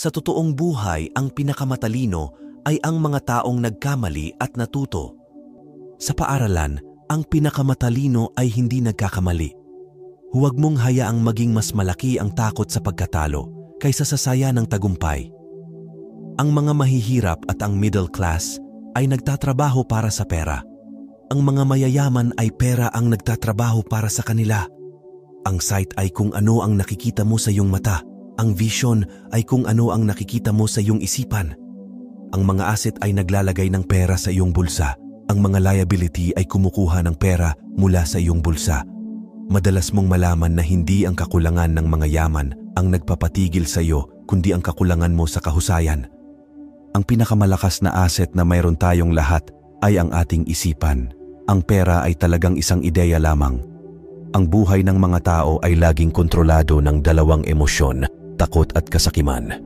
Sa totoong buhay, ang pinakamatalino ay ang mga taong nagkamali at natuto. Sa paaralan, ang pinakamatalino ay hindi nagkakamali. Huwag mong hayaang maging mas malaki ang takot sa pagkatalo kaysa sa saya ng tagumpay. Ang mga mahihirap at ang middle class ay nagtatrabaho para sa pera. Ang mga mayayaman ay pera ang nagtatrabaho para sa kanila. Ang sight ay kung ano ang nakikita mo sa iyong mata. Ang vision ay kung ano ang nakikita mo sa iyong isipan. Ang mga asset ay naglalagay ng pera sa iyong bulsa. Ang mga liability ay kumukuha ng pera mula sa iyong bulsa. Madalas mong malaman na hindi ang kakulangan ng mga yaman ang nagpapatigil sa iyo, kundi ang kakulangan mo sa kahusayan. Ang pinakamalakas na asset na mayroon tayong lahat ay ang ating isipan. Ang pera ay talagang isang ideya lamang. Ang buhay ng mga tao ay laging kontrolado ng dalawang emosyon, takot at kasakiman.